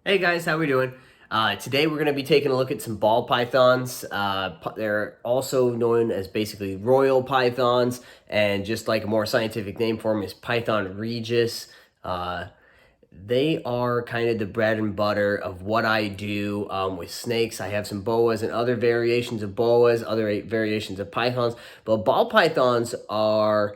Hey guys, how we doing? Today we're going to be taking a look at some ball pythons. They're also known as basically royal pythons, and just like a more scientific name for them is Python regis. They are kind of the bread and butter of what I do with snakes. I have some boas and other variations of boas, other variations of pythons, but ball pythons are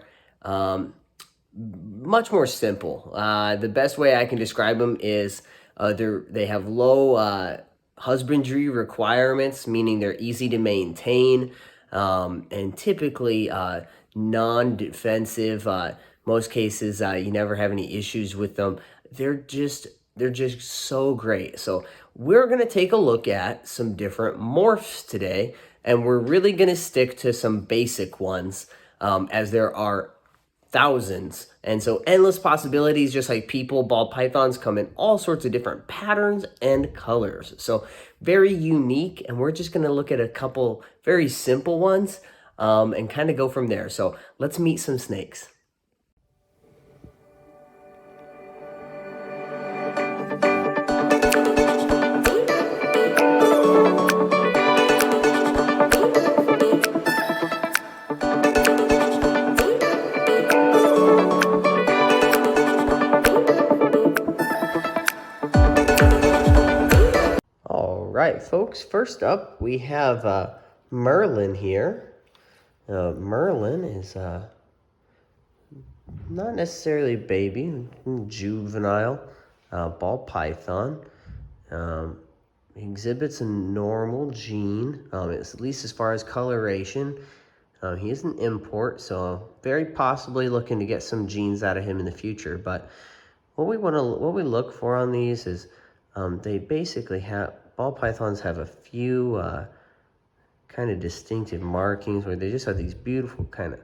much more simple. The best way I can describe them is they have low husbandry requirements, meaning they're easy to maintain, and typically non-defensive. Most cases, you never have any issues with them. They're just so great. So we're gonna take a look at some different morphs today, and we're really gonna stick to some basic ones, as there are thousands. And so endless possibilities, just like people, ball pythons come in all sorts of different patterns and colors. So very unique. And we're just going to look at a couple very simple ones and kind of go from there. So let's meet some snakes. All right, folks, first up we have Merlin here. Merlin is not necessarily a baby, juvenile ball python. He exhibits a normal gene, at least as far as coloration. He is an import, so very possibly looking to get some genes out of him in the future. But what we look for on these is they basically have, ball pythons have a few kind of distinctive markings where they just have these beautiful kind of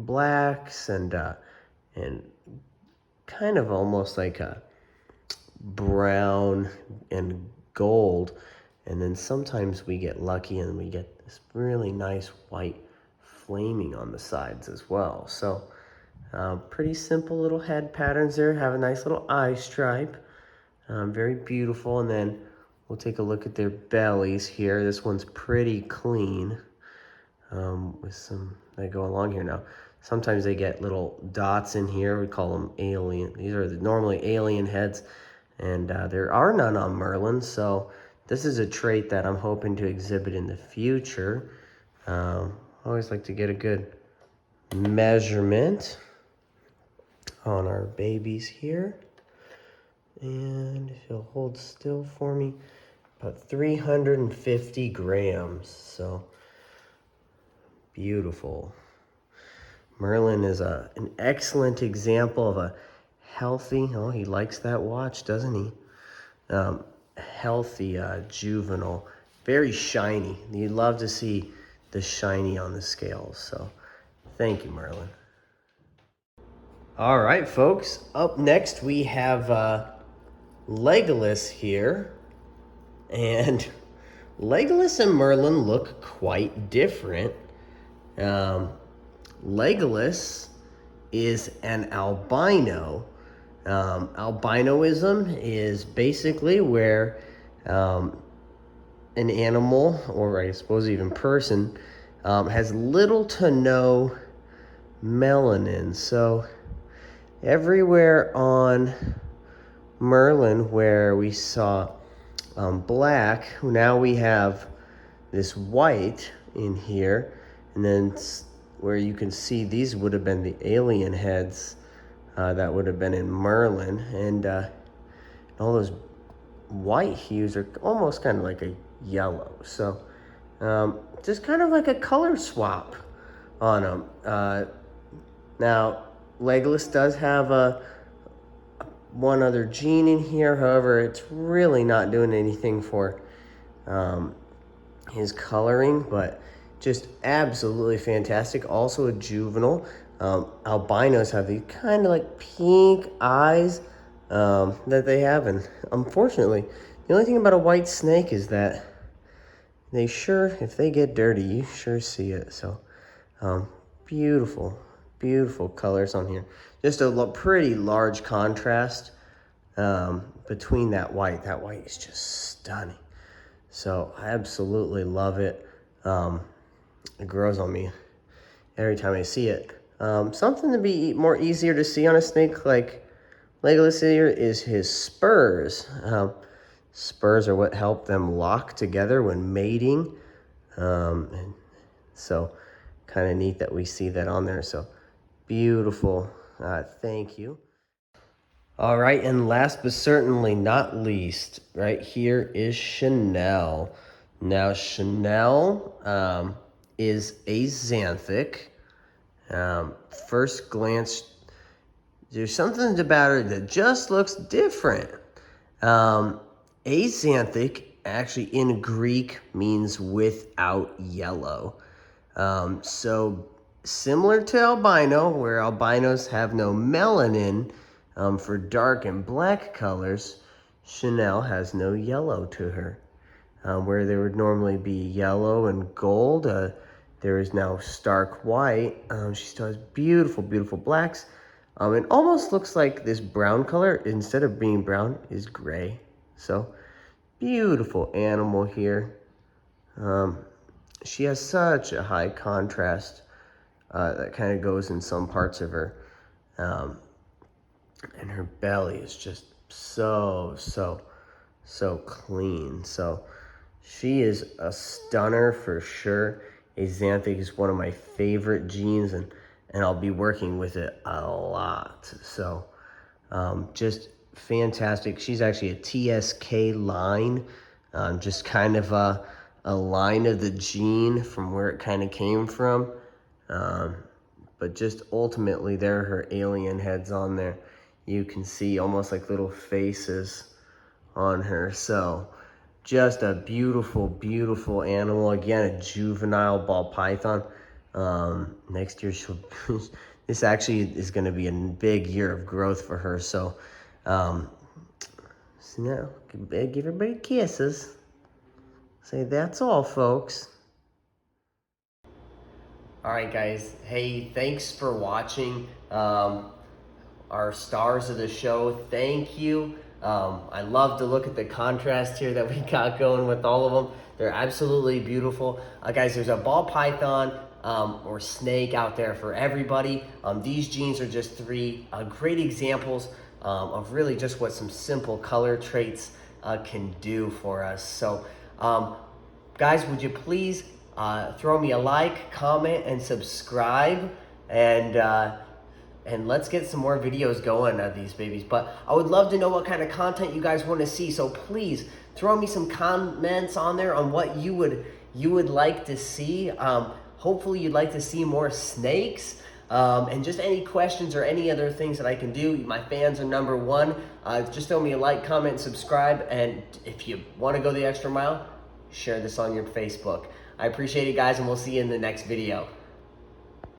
blacks and kind of almost like a brown and gold. And then sometimes we get lucky and we get this really nice white flaming on the sides as well. So pretty simple little head patterns there. Have a nice little eye stripe. Very beautiful. And then we'll take a look at their bellies here. This one's pretty clean with some that go along here now. Sometimes they get little dots in here. We call them alien. These are normally alien heads. And there are none on Merlin. So this is a trait that I'm hoping to exhibit in the future. I always like to get a good measurement on our babies here. And if you'll hold still for me, about 350 grams. So beautiful. Merlin is an excellent example of a healthy, oh, he likes that watch, doesn't he? Healthy juvenile, very shiny. You love to see the shiny on the scales. So thank you, Merlin. All right, folks, up next we have Legolas here. And Legolas and Merlin look quite different. Legolas is an albino. Albinoism is basically where an animal, or I suppose even person, has little to no melanin. So everywhere on Merlin where we saw black, now we have this white in here, and then where you can see these would have been the alien heads that would have been in Merlin, and all those white hues are almost kind of like a yellow. So just kind of like a color swap on them. Now Legolas does have one other gene in here. However, it's really not doing anything for his coloring, but just absolutely fantastic. Also a juvenile. Albinos have these kind of like pink eyes that they have, and unfortunately, the only thing about a white snake is that they if they get dirty, you sure see it. So beautiful colors on here. Just a pretty large contrast between that white. That white is just stunning. So I absolutely love it. It grows on me every time I see it. Something to be more easier to see on a snake like Legolas here is his spurs. Spurs are what help them lock together when mating. And so kind of neat that we see that on there. So beautiful. Thank you. All right, and last but certainly not least, right here is Chanel. Now, Chanel is a xanthic. First glance, there's something about her that just looks different. Axanthic actually in Greek means without yellow. So similar to albino, where albinos have no melanin for dark and black colors, Chanel has no yellow to her. Where there would normally be yellow and gold, there is now stark white. She still has beautiful, beautiful blacks. It almost looks like this brown color, instead of being brown, is gray. So, beautiful animal here. She has such a high contrast that kind of goes in some parts of her. And her belly is just so clean. So, she is a stunner for sure. Axanthic is one of my favorite genes, and I'll be working with it a lot. So just fantastic. She's actually a TSK line, just kind of a line of the gene from where it kind of came from. But just ultimately, there are her alien heads on there. You can see almost like little faces on her. So just a beautiful, beautiful animal. Again, a juvenile ball python. Next year, this actually is going to be a big year of growth for her. So now, give everybody kisses. Say, that's all, folks. All right, guys. Hey, thanks for watching. Our stars of the show, thank you. I love to look at the contrast here that we got going with all of them. They're absolutely beautiful. Guys, there's a ball python or snake out there for everybody. These genes are just three great examples of really just what some simple color traits can do for us. So, guys, would you please throw me a like, comment, and subscribe, and let's get some more videos going of these babies. But I would love to know what kind of content you guys want to see. So please throw me some comments on there on what you would like to see. Hopefully you'd like to see more snakes. And just any questions or any other things that I can do. My fans are number one. Just throw me a like, comment, subscribe. And if you want to go the extra mile, share this on your Facebook. I appreciate it, guys, and we'll see you in the next video.